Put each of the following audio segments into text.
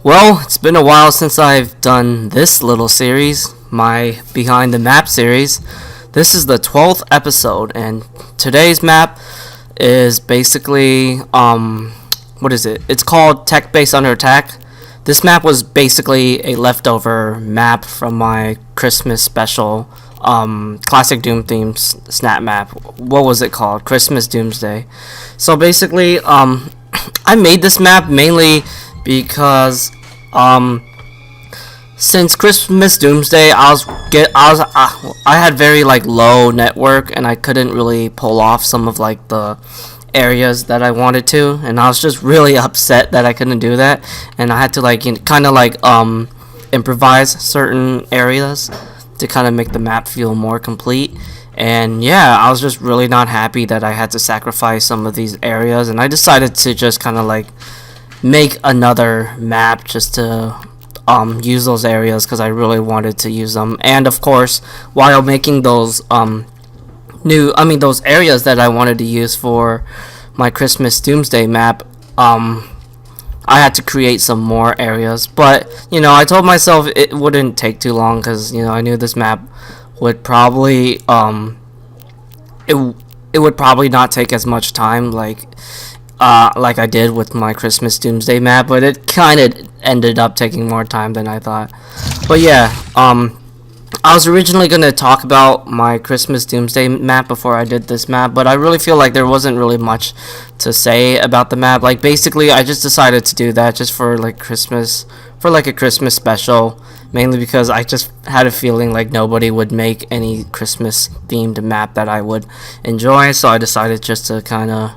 Well, it's been a while since I've done this little series, my Behind the Map series. This is the 12th episode, and today's map is basically, what is it? It's called Tech Base Under Attack. This map was basically a leftover map from my Christmas special, Classic Doom themed SnapMap. What was it called? Christmas Doomsday. So basically, I made this map mainly because since Christmas Doomsday I had very like low network and I couldn't really pull off some of like the areas that I wanted to, and I was just really upset that I couldn't do that, and I had to like kind of like improvise certain areas to kind of make the map feel more complete. And yeah, I was just really not happy that I had to sacrifice some of these areas, and I decided to just kind of like make another map just to use those areas because I really wanted to use them. And of course, while making those those areas that I wanted to use for my Christmas Doomsday map, I had to create some more areas. But I told myself it wouldn't take too long because I knew this map would probably it would probably not take as much time like I did with my Christmas Doomsday map, but it kind of ended up taking more time than I thought. But yeah, I was originally going to talk about my Christmas Doomsday map before I did this map, but I really feel like there wasn't really much to say about the map. Like basically, I just decided to do that just for like Christmas, for like a Christmas special, mainly because I just had a feeling like nobody would make any Christmas themed map that I would enjoy, so I decided just to kind of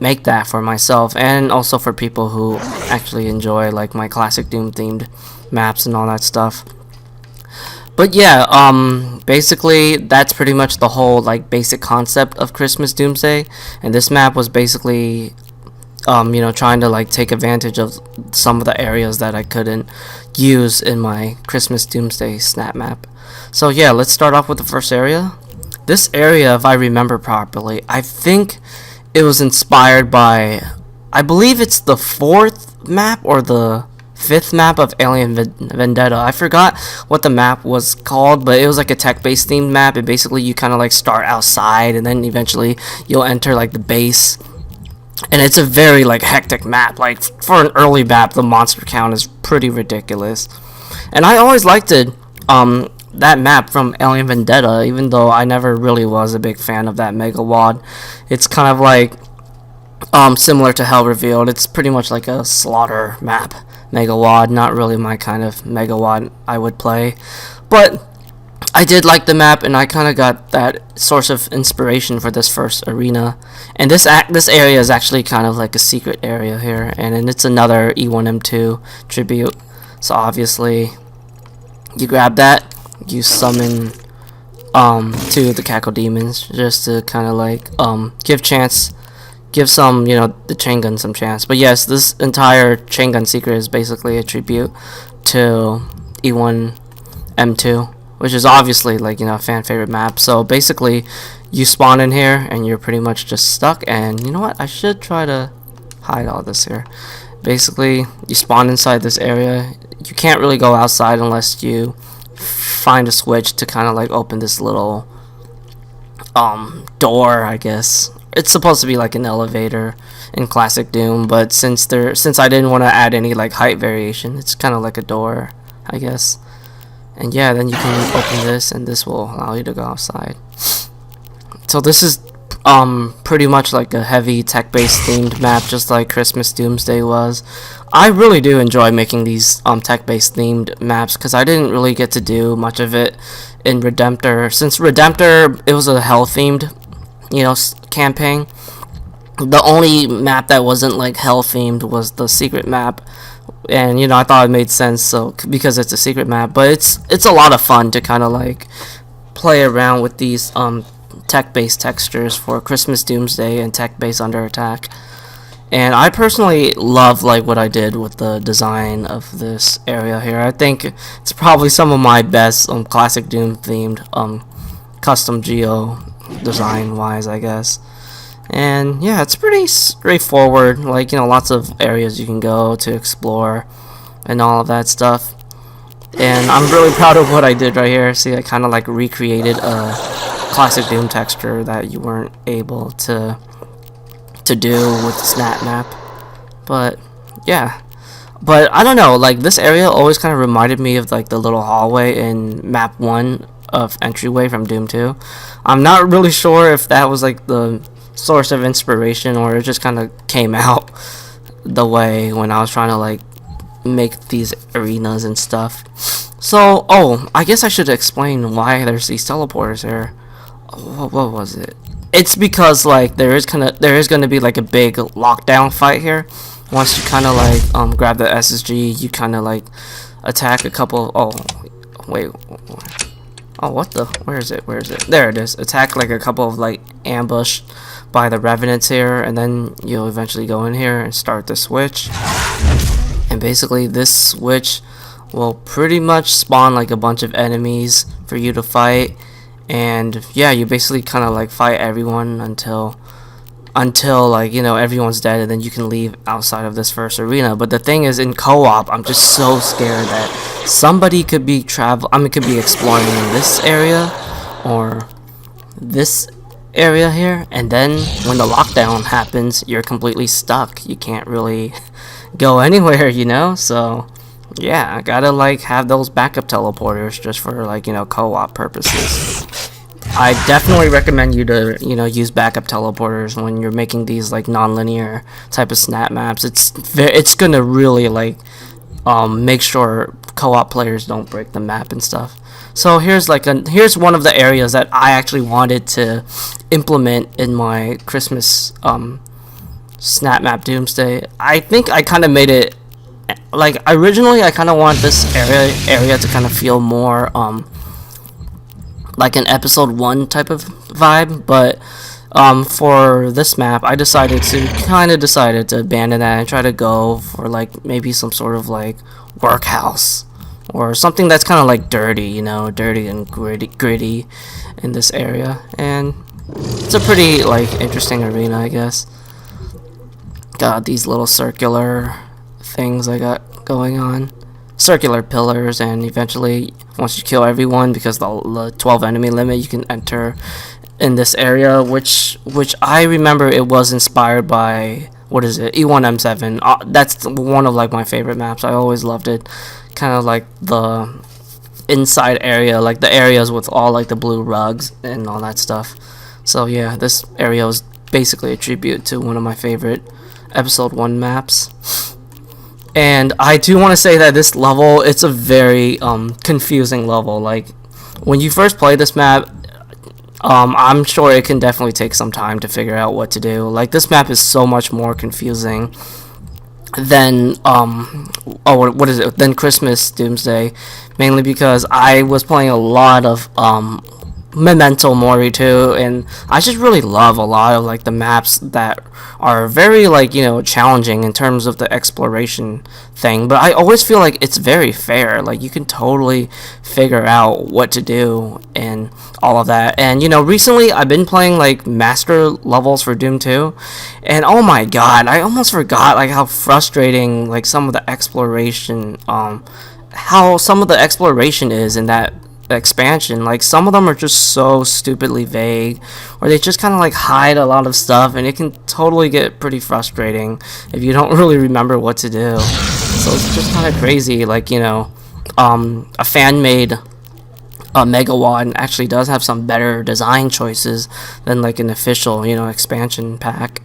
make that for myself and also for people who actually enjoy like my Classic Doom themed maps and all that stuff. But yeah, basically that's pretty much the whole like basic concept of Christmas Doomsday, and this map was basically trying to like take advantage of some of the areas that I couldn't use in my Christmas Doomsday snap map. So yeah, let's start off with the first area. This area, if I remember properly, I think it was inspired by, I believe it's the 4th map or the 5th map of Alien Vendetta. I forgot what the map was called, but it was like a tech-based themed map, and basically you kind of like start outside and then eventually you'll enter like the base. And it's a very like hectic map. Like for an early map, the monster count is pretty ridiculous. And I always liked it, that map from Alien Vendetta, even though I never really was a big fan of that Mega Wad. It's kind of like similar to Hell Revealed. It's pretty much like a slaughter map, Mega Wad. Not really my kind of Mega Wad I would play, but I did like the map, and I kind of got that source of inspiration for this first arena. And this area is actually kind of like a secret area here, and it's another E1M2 tribute. So obviously, you grab that, you summon to the Cackle Demons just to kind of like give some the chain gun some chance. But yes, this entire chain gun secret is basically a tribute to E1M2, which is obviously like a fan favorite map. So basically, you spawn in here and you're pretty much just stuck. And you know what? I should try to hide all this here. Basically, you spawn inside this area. You can't really go outside unless you find a switch to kind of like open this little door, I guess. It's supposed to be like an elevator in Classic Doom, but since I didn't want to add any like height variation, it's kind of like a door, I guess. And yeah, then you can open this, and this will allow you to go outside. So this is pretty much like a heavy tech-based themed map, just like Christmas Doomsday was. I really do enjoy making these tech-based themed maps because I didn't really get to do much of it in Redemptor. Since Redemptor, it was a hell-themed campaign. The only map that wasn't like hell-themed was the secret map. And I thought it made sense, so because it's a secret map. But it's a lot of fun to kind of like play around with these tech-based textures for Christmas Doomsday and tech-based Under Attack. And I personally love like what I did with the design of this area here. I think it's probably some of my best Classic Doom themed custom geo design wise, I guess. And yeah, it's pretty straightforward. Like, lots of areas you can go to explore. and all of that stuff. And I'm really proud of what I did right here. See, I kind of like recreated a classic Doom texture that you weren't able to do with SnapMap. But yeah, but I don't know, like this area always kind of reminded me of like the little hallway in map 1 of Entryway from Doom 2. I'm not really sure if that was like the source of inspiration or it just kind of came out the way when I was trying to like make these arenas and stuff. So, oh, I guess I should explain why there's these teleporters here. What was it? It's because like there is going to be like a big lockdown fight here. Once you kind of like grab the SSG, you kind of like attack a couple. Oh, wait. Oh, what the? Where is it? There it is. Attack like a couple of like ambush by the revenants here, and then you'll eventually go in here and start the switch. And basically this switch will pretty much spawn like a bunch of enemies for you to fight. And yeah, you basically kind of like fight everyone until like, you know, everyone's dead, and then you can leave outside of this first arena. But the thing is, in co-op, I'm just so scared that somebody could be could be exploring in this area or this area here, and then when the lockdown happens, you're completely stuck. You can't really go anywhere, you know. So yeah, I gotta like have those backup teleporters just for like, you know, co-op purposes. I definitely recommend you to, you know, use backup teleporters when you're making these like non-linear type of snap maps. It's gonna really like make sure co-op players don't break the map and stuff. So here's one of the areas that I actually wanted to implement in my Christmas SnapMap Doomsday. I think I kind of made it like originally I kind of want this area to kind of feel more like an episode 1 type of vibe, but for this map I decided to abandon that and try to go for like maybe some sort of like workhouse or something that's kind of like dirty, you know, dirty and gritty in this area. And it's a pretty like interesting arena, I guess. Got these little circular things I got going on, circular pillars, and eventually once you kill everyone, because the 12 enemy limit, you can enter in this area, which I remember it was inspired by, what is it, E1M7. That's one of like my favorite maps. I always loved it. Kind of like the inside area, like the areas with all like the blue rugs and all that stuff. So yeah, this area was basically a tribute to one of my favorite episode 1 maps. And I do want to say that this level, it's a very confusing level. Like when you first play this map, I'm sure it can definitely take some time to figure out what to do. Like this map is so much more confusing than than Christmas Doomsday, mainly because I was playing a lot of Memento Mori too, and I just really love a lot of like the maps that are very like, you know, challenging in terms of the exploration thing, but I always feel like it's very fair. Like you can totally figure out what to do and all of that. And you know, recently I've been playing like master levels for Doom 2, and oh my god, I almost forgot like how frustrating like some of the exploration is in that expansion. Like some of them are just so stupidly vague, or they just kind of like hide a lot of stuff, and it can totally get pretty frustrating if you don't really remember what to do. So it's just kind of crazy. Like, you know, a fan-made Megawatt actually does have some better design choices than like an official, you know, expansion pack.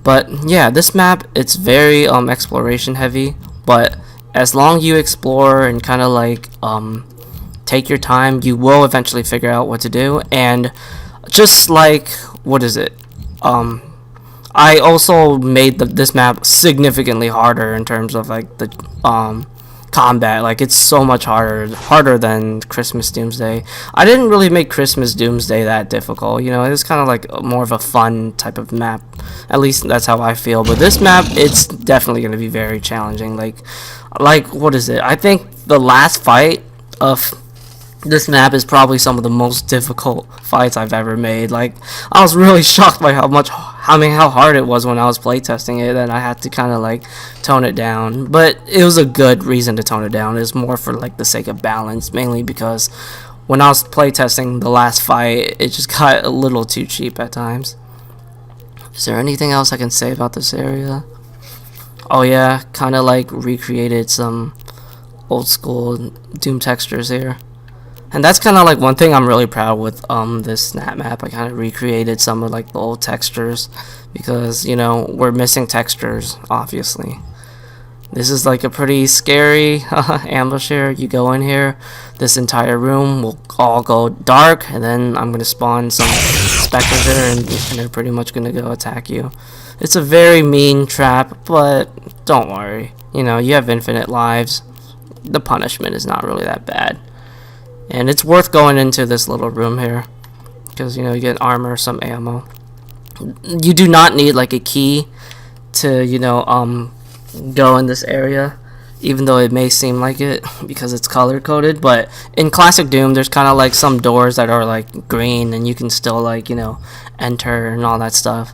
But yeah, this map, it's very exploration heavy, but as long as you explore and kind of like take your time, you will eventually figure out what to do. And just like, what is it, I also made this map significantly harder in terms of like the combat. Like it's so much harder than Christmas Doomsday. I didn't really make Christmas Doomsday that difficult, you know. It's kind of like more of a fun type of map, at least that's how I feel. But this map, it's definitely going to be very challenging. Like what is it, I think the last fight of This map is probably some of the most difficult fights I've ever made. Like, I was really shocked by how hard it was when I was playtesting it, and I had to kind of like tone it down. But it was a good reason to tone it down. It was more for like the sake of balance, mainly because when I was playtesting the last fight, it just got a little too cheap at times. Is there anything else I can say about this area? Oh yeah, kind of like recreated some old school Doom textures here. And that's kind of like one thing I'm really proud with this SnapMap. I kind of recreated some of like the old textures because, you know, we're missing textures, obviously. This is like a pretty scary ambush here. You go in here, this entire room will all go dark, and then I'm going to spawn some specters there, and they're pretty much going to go attack you. It's a very mean trap, but don't worry. You know, you have infinite lives. The punishment is not really that bad. And it's worth going into this little room here because, you know, you get armor, some ammo. You do not need like a key to, you know, go in this area, even though it may seem like it because it's color coded. But in classic Doom, there's kind of like some doors that are like green, and you can still like, you know, enter and all that stuff.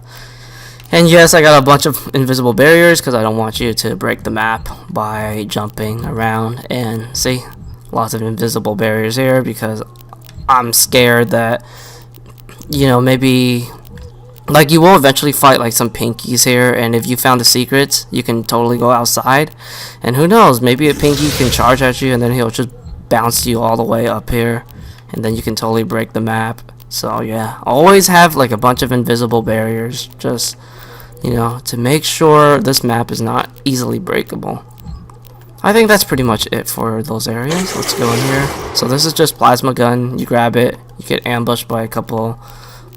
And yes, I got a bunch of invisible barriers because I don't want you to break the map by jumping around. And see, lots of invisible barriers here because I'm scared that, you know, maybe like you will eventually fight like some pinkies here, and if you found the secrets, you can totally go outside, and who knows, maybe a pinky can charge at you and then he'll just bounce you all the way up here, and then you can totally break the map. So yeah, always have like a bunch of invisible barriers, just, you know, to make sure this map is not easily breakable. I think that's pretty much it for those areas. Let's go in here. So this is just plasma gun. You grab it, you get ambushed by a couple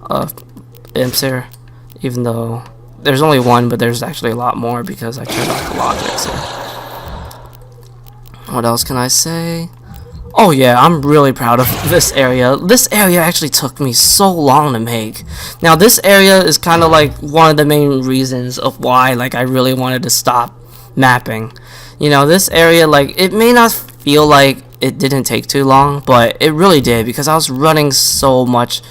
of imps here, even though there's only one, but there's actually a lot more because I turned off the logic. So what else can I say? Oh yeah, I'm really proud of this area. This area actually took me so long to make. Now this area is kind of like one of the main reasons of why like I really wanted to stop mapping. You know, this area, like, it may not feel like it didn't take too long, but it really did because I was running so much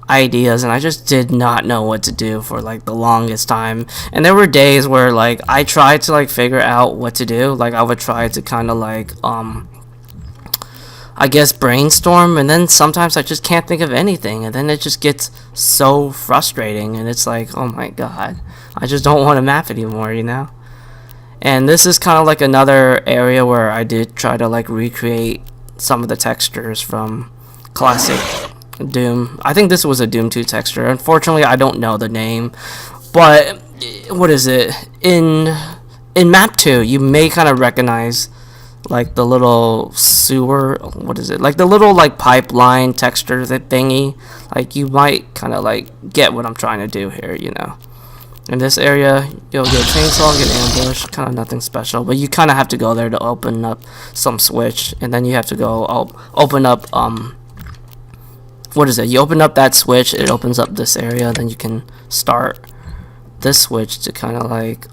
ideas and I just did not know what to do for like the longest time. And there were days where like I tried to like figure out what to do. Like I would try to kind of like I guess brainstorm, and then sometimes I just can't think of anything, and then it just gets so frustrating, and it's like, oh my god, I just don't want to map anymore, you know. And this is kind of like another area where I did try to like recreate some of the textures from classic Doom. I think this was a Doom 2 texture. Unfortunately, I don't know the name, but what is it? In map 2, you may kind of recognize like the little sewer, what is it? Like the little like pipeline texture thingy. Like you might kind of like get what I'm trying to do here, you know. In this area, you'll get chainsaw, get ambushed, kind of nothing special, but you kind of have to go there to open up some switch, and then you have to go open up, what is it? You open up that switch, it opens up this area, then you can start this switch to kind of like,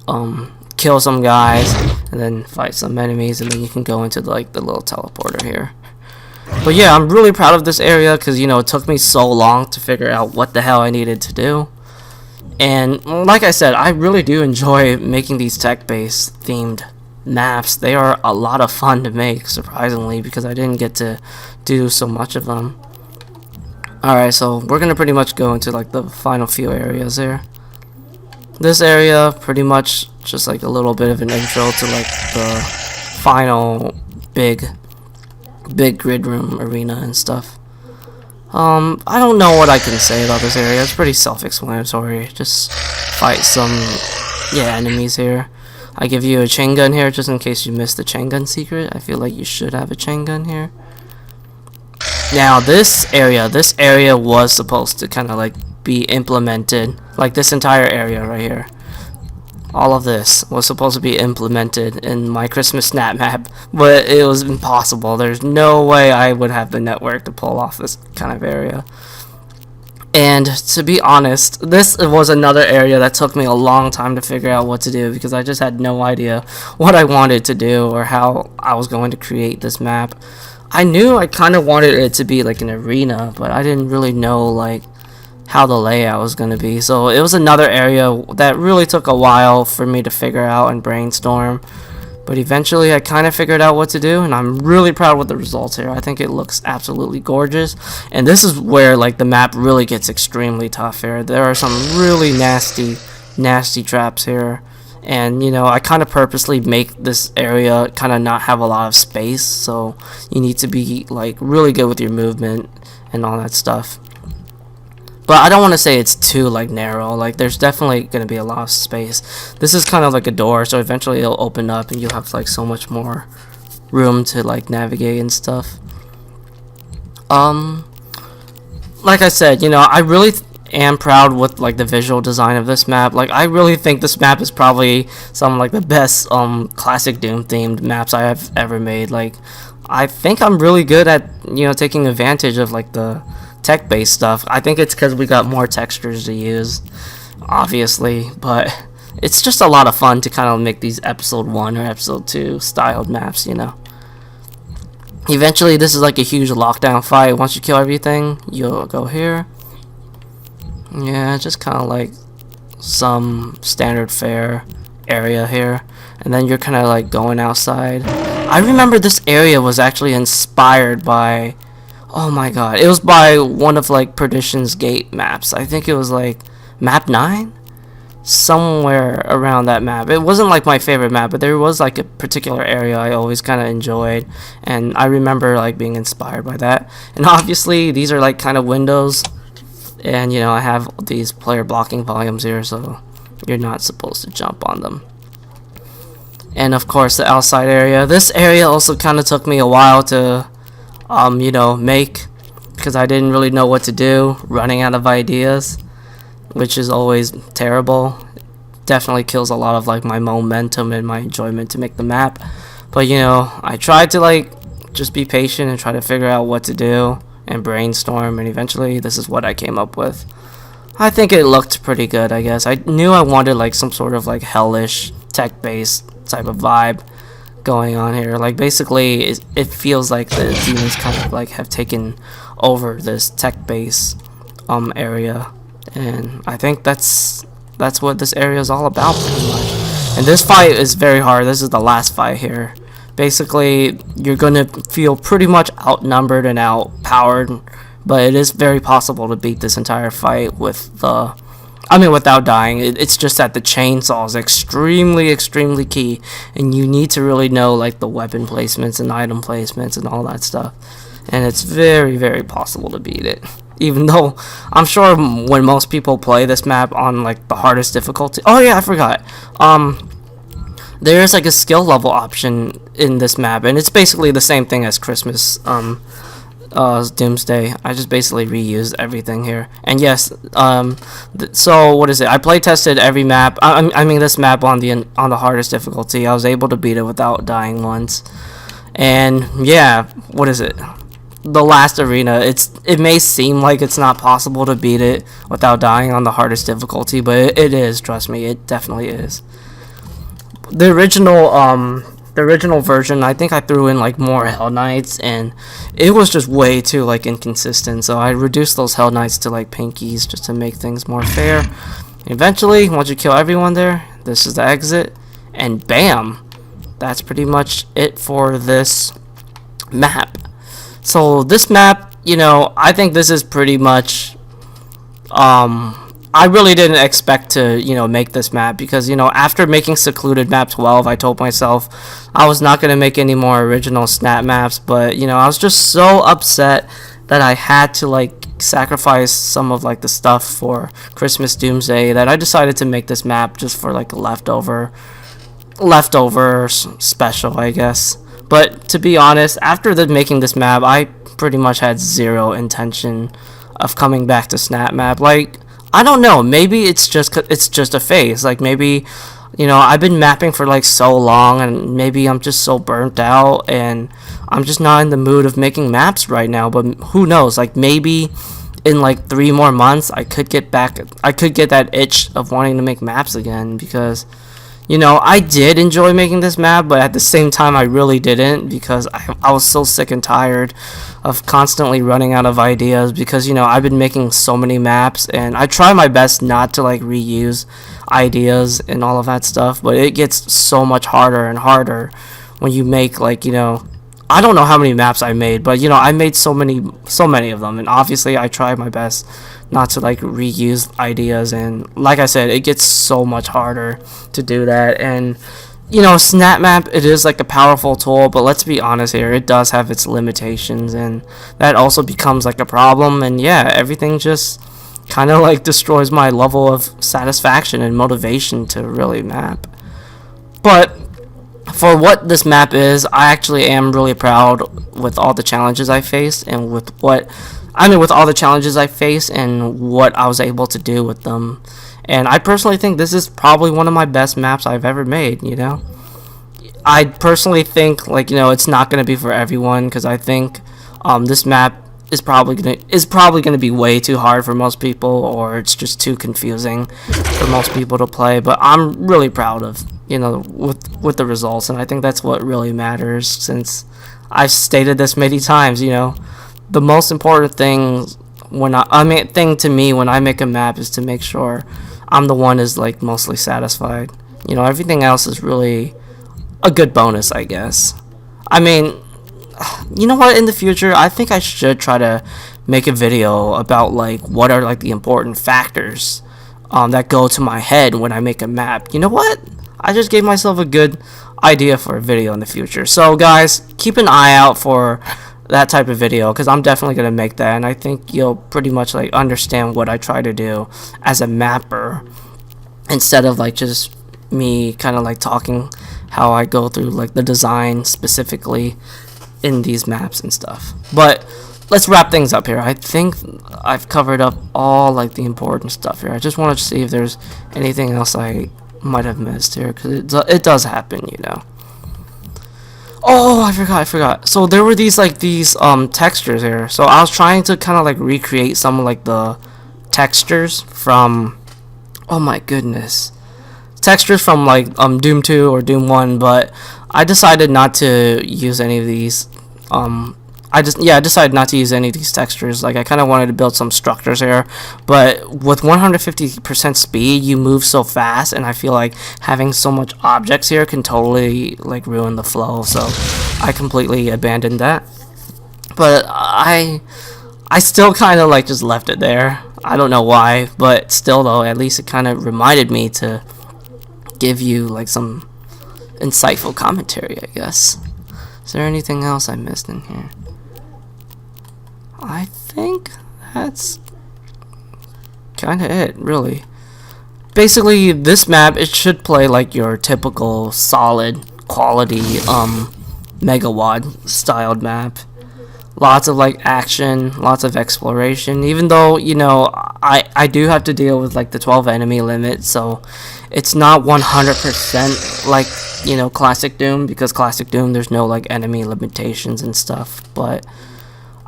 kill some guys, and then fight some enemies, and then you can go into like the little teleporter here. But yeah, I'm really proud of this area, because, you know, it took me so long to figure out what the hell I needed to do. And like I said, I really do enjoy making these tech-based themed maps. They are a lot of fun to make, surprisingly, because I didn't get to do so much of them. Alright, so we're going to pretty much go into like the final few areas here. This area, pretty much just like a little bit of an intro to like the final big grid room arena and stuff. I don't know what I can say about this area. It's pretty self-explanatory. Just fight some, enemies here. I give you a chain gun here just in case you missed the chain gun secret. I feel like you should have a chain gun here. Now this area was supposed to kind of like be implemented, like this entire area right here. All of this was supposed to be implemented in my Christmas SnapMap, but it was impossible. There's no way I would have the network to pull off this kind of area. And to be honest, this was another area that took me a long time to figure out what to do, because I just had no idea what I wanted to do or how I was going to create this map. I knew I kind of wanted it to be like an arena, but I didn't really know like how the layout was going to be. So it was another area that really took a while for me to figure out and brainstorm. But eventually I kind of figured out what to do, and I'm really proud with the results here. I think it looks absolutely gorgeous. And this is where like the map really gets extremely tough here. There are some really nasty traps here. And you know, I kind of purposely make this area kind of not have a lot of space, so you need to be like really good with your movement and all that stuff. But I don't want to say it's too like narrow. Like there's definitely going to be a lot of space. This is kind of like a door, so eventually it'll open up and you'll have like so much more room to like navigate and stuff. Like I said, you know, I really am proud with like the visual design of this map. Like I really think this map is probably some like the best classic Doom themed maps I have ever made. Like I think I'm really good at, you know, taking advantage of like the tech-based stuff. I think it's because we got more textures to use, obviously, but it's just a lot of fun to kind of make these episode 1 or episode 2 styled maps, you know. Eventually this is like a huge lockdown fight. Once you kill everything, you'll go here. Yeah, just kind of like some standard fare area here, and then you're kind of like going outside. I remember this area was actually inspired by, oh my god, it was by one of like Perdition's Gate maps. I think it was like map 9, somewhere around that map. It wasn't like my favorite map, but there was like a particular area I always kind of enjoyed, and I remember like being inspired by that. And obviously these are like kind of windows, and you know, I have these player blocking volumes here, so you're not supposed to jump on them. And of course the outside area. This area also kind of took me a while to you know, make, because I didn't really know what to do, running out of ideas, which is always terrible. Definitely kills a lot of like my momentum and my enjoyment to make the map. But you know, I tried to like just be patient and try to figure out what to do and brainstorm, and eventually this is what I came up with. I think it looked pretty good, I guess. I knew I wanted like some sort of like hellish tech-based type of vibe going on here. Like basically it feels like the demons kind of like have taken over this tech base area, and I think that's what this area is all about pretty much. And this fight is very hard. This is the last fight here. Basically you're gonna feel pretty much outnumbered and outpowered, but it is very possible to beat this entire fight with the without dying. It's just that the chainsaw is extremely key, and you need to really know like the weapon placements and item placements and all that stuff. And it's very possible to beat it. Even though I'm sure when most people play this map on like the hardest difficulty. Oh yeah, I forgot. There's like a skill level option in this map, and it's basically the same thing as Christmas Doomsday. I just basically reused everything here. And yes, so what is it? I play tested every map. I mean this map on the hardest difficulty. I was able to beat it without dying once. And yeah, what is it? The last arena. It may seem like it's not possible to beat it without dying on the hardest difficulty, but it is. Trust me, it definitely is. The original version, I think I threw in like more Hell Knights, and it was just way too like inconsistent, so I reduced those Hell Knights to like pinkies just to make things more fair. Eventually, once you kill everyone there, this is the exit, and bam, that's pretty much it for this map. So this map, you know, I think this is pretty much I really didn't expect to, you know, make this map, because, you know, after making Secluded Map 12, I told myself I was not going to make any more original snap maps, but, you know, I was just so upset that I had to, like, sacrifice some of, like, the stuff for Christmas Doomsday that I decided to make this map just for, like, a leftover special, I guess. But, to be honest, after making this map, I pretty much had zero intention of coming back to SnapMap. Like, I don't know, maybe it's just a phase. Like, maybe, you know, I've been mapping for like so long, and maybe I'm just so burnt out and I'm just not in the mood of making maps right now. But who knows, like maybe in like 3 more months I could get that itch of wanting to make maps again, because, You know, I did enjoy making this map, but at the same time I really didn't, because I was so sick and tired of constantly running out of ideas, because, you know, I've been making so many maps and I try my best not to like reuse ideas and all of that stuff, but it gets so much harder and harder when you make, like, you know, I don't know how many maps I made, but, you know, I made so many of them, and obviously I try my best not to like reuse ideas, and like I said, it gets so much harder to do that. And, you know, SnapMap, it is like a powerful tool, but let's be honest here, it does have its limitations, and that also becomes like a problem. And yeah, everything just kind of like destroys my level of satisfaction and motivation to really map. But for what this map is, I actually am really proud with all the challenges I faced, and with all the challenges I faced and what I was able to do with them. And I personally think this is probably one of my best maps I've ever made, you know. I personally think, like, you know, it's not going to be for everyone, because I think this map is probably gonna be way too hard for most people, or it's just too confusing for most people to play. But I'm really proud of, you know, with the results, and I think that's what really matters, since I've stated this many times. You know, the most important thing thing to me when I make a map is to make sure I'm the one is like mostly satisfied. You know, everything else is really a good bonus, I guess. I mean, you know what, in the future I think I should try to make a video about like what are like the important factors that go to my head when I make a map. You know what, I just gave myself a good idea for a video in the future. So guys, keep an eye out for that type of video, because I'm definitely going to make that, and I think you'll pretty much like understand what I try to do as a mapper, instead of like just me kind of like talking how I go through like the design specifically in these maps and stuff. But let's wrap things up here. I think I've covered up all like the important stuff here. I just wanted to see if there's anything else I might have missed here, because it does happen, you know. Oh, I forgot. So there were these textures here. So I was trying to kind of like recreate some of like the textures from, oh my goodness, textures from like Doom 2 or Doom 1, but I decided not to use any of these. I decided not to use any of these textures. Like, I kind of wanted to build some structures here, but with 150% speed, you move so fast, and I feel like having so much objects here can totally like ruin the flow. So I completely abandoned that. But I still kind of like just left it there. I don't know why, but still though, at least it kind of reminded me to give you like some insightful commentary, I guess. Is there anything else I missed in here? I think that's kind of it, really. Basically, this map, it should play like your typical solid quality megawatt styled map. Lots of like action, lots of exploration, even though, you know, I do have to deal with like the 12 enemy limit, so it's not 100% like, you know, classic Doom, because classic Doom there's no like enemy limitations and stuff. But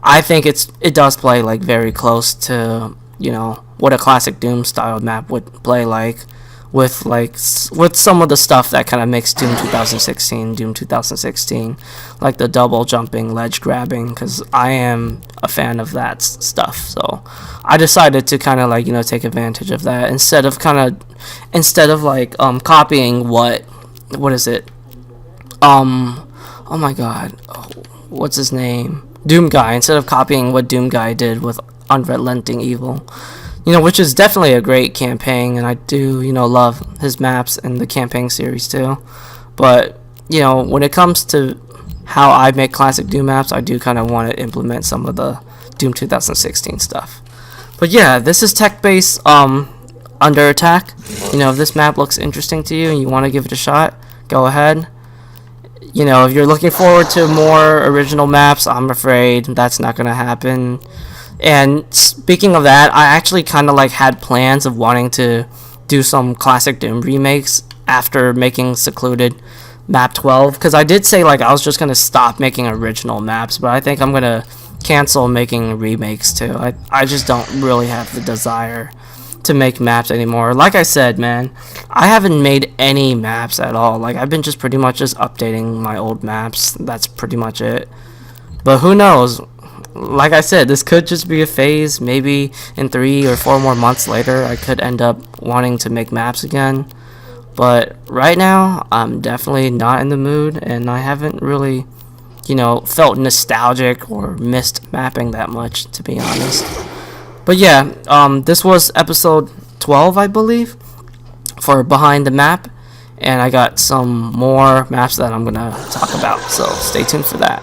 I think it does play like very close to, you know, what a classic Doom style map would play like, with some of the stuff that kind of makes Doom 2016, like the double jumping, ledge grabbing, because I am a fan of that stuff. So I decided to kind of like, you know, take advantage of that, instead of like copying what is it? Oh my god, what's his name? Doom Guy. Instead of copying what Doom Guy did with Unrelenting Evil, you know, which is definitely a great campaign, and I do, you know, love his maps and the campaign series too. But, you know, when it comes to how I make classic Doom maps, I do kind of want to implement some of the Doom 2016 stuff. But yeah, this is Tech Base Under Attack. You know, if this map looks interesting to you and you want to give it a shot, go ahead. You know, if you're looking forward to more original maps, I'm afraid that's not going to happen. And speaking of that, I actually kind of like had plans of wanting to do some classic Doom remakes after making Secluded Map 12, because I did say like I was just going to stop making original maps, but I think I'm going to cancel making remakes too. I just don't really have the desire to make maps anymore. Like I said, man, I haven't made any maps at all. Like, I've been just pretty much just updating my old maps. That's pretty much it. But who knows? Like I said, this could just be a phase. Maybe in 3 or 4 more months later, I could end up wanting to make maps again. But right now, I'm definitely not in the mood, and I haven't really, felt nostalgic or missed mapping that much, to be honest. But yeah, this was episode 12, I believe, for Behind the Map, and I got some more maps that I'm gonna talk about, so stay tuned for that.